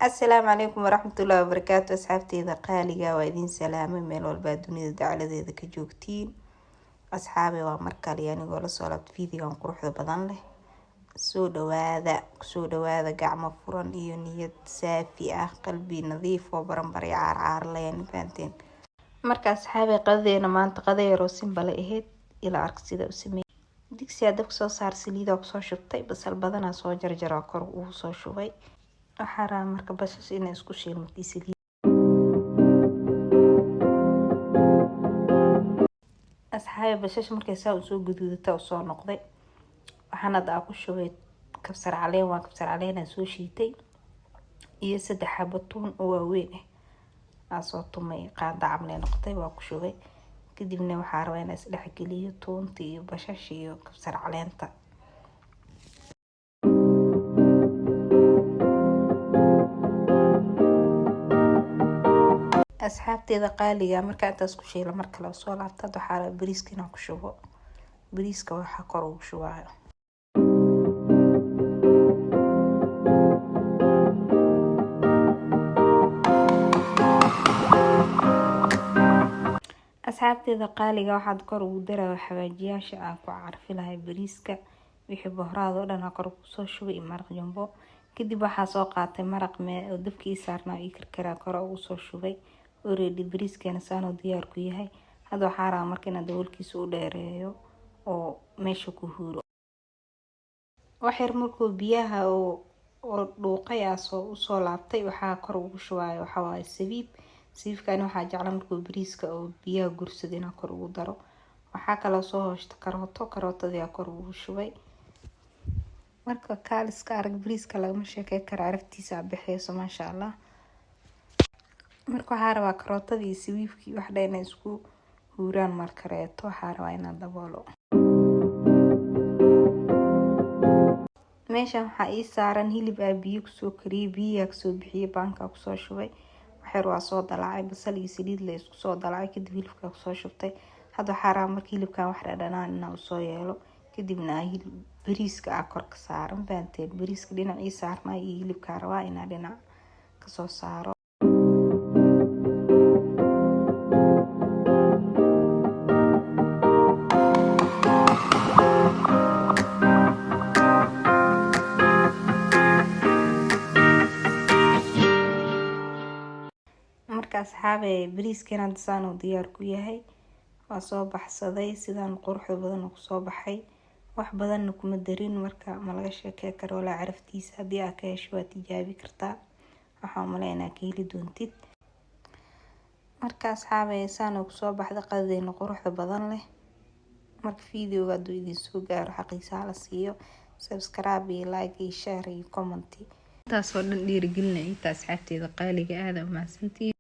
السلام عليكم ورحمة الله وبركاته. أصحابتي إذا قالي وإذين سلامة من والبادوني إذا على ذي كجوكتين أصحابي ومركل يعني ولا صلبت فيديو قروح بدن له سودة قاع فرن إيو نية سافئة قلبي نظيف وبرنبري عار لين فانتين مركا أصحابي قضينا ما أنت قضي روسين بلا إهيد إلى عرق سيدا وسمي ديك سيادك سو صار سليدا وكسو شبطي بس البدن سو جرجرا كور وسو شوي waxaa marka basas inay isku shiilmatisay asxaabay basas markay saa soo guduudata oo soo noqday waxaana daa ku shubay kabsar caleen soo shiitay iyo 3 xabo tuun oo waaweyn soo tumay qaanda camle noqotay waa ku shubay kadibna waxaa rabaa inaan isdhex geliyo tuunta iyo basas iyo kabsar caleenta asxaabteeda qaaliga marka intaas ku sheelo marka la soo laabtad waxa la bariiska inaan ku shubo bariiska waxa kor ugu shubaayo asxaabteeda qaaliga waxaad kor ugu daraa xawaajiyaasha aan ku carfi lahay bariiska wixii bohraado dhan kor ugu soo shubay maraq jumbo kadib waxa soo qaatay maraq oo dabkii saarnaa iyo karkara kor ugu soo shubay already bariiskana saano diyaar ku yahay hada waxa rabaa marka inaan daboolkiisa u dheereeyo oo meesha ku huuro waxyar markuu biyaha oo dhuuqayaasoo u soo laabtay waxa kor ugu shubaayo waxa waa siibkan waxa jeclaan markuu bariiska oo biyaha gursadina kor ugu daro waxa kala soo hooshta karootadii kor ugu shubay marka kaaliska arag bariiska laga sheekay kara aragtiisa bixiyso ma sha Allah marka waxaa rabaa karootadii siibkii wax dheena isku huuraan markareeto waxaa rabaa inaan daboolo meesha waxa ii saaran hilib biyo ku soo kariyay biyo ku soo bixiyay baanka ku soo shubay waxyar waa soo dalacay basal iyo saliid la isku soo dalacay kadib hilibka ku soo shubtay hada waxa rabaa markii hilibka wax dhadhanaan inaan soo yeelo kadibna bariiska kor ka saaran baanteen bariiska dhinacii saarnaa iyo hilibka rabaa inaan dhinac ka soo saaro asxaabay bariiskana saano diyaar ku yahay waa soo baxsaday sidaan qurux badan ku soo baxay wax badan kuma darin marka ma laga sheekay karo la caraftiisa hadii aad ka hesho waa tijaabi kartaa waxa umaleynaa ka heli doontid marka asxaabay saano ku soo baxda qadayna qurux badan leh marka fiidiyoga haduu idin soo gaaro xaqiisa la siiyo subscribe iyo like iyo share iyo comment taasoo dhan dhiirigelinaysa asxaabteeda qaaliga aad u mahadsantiin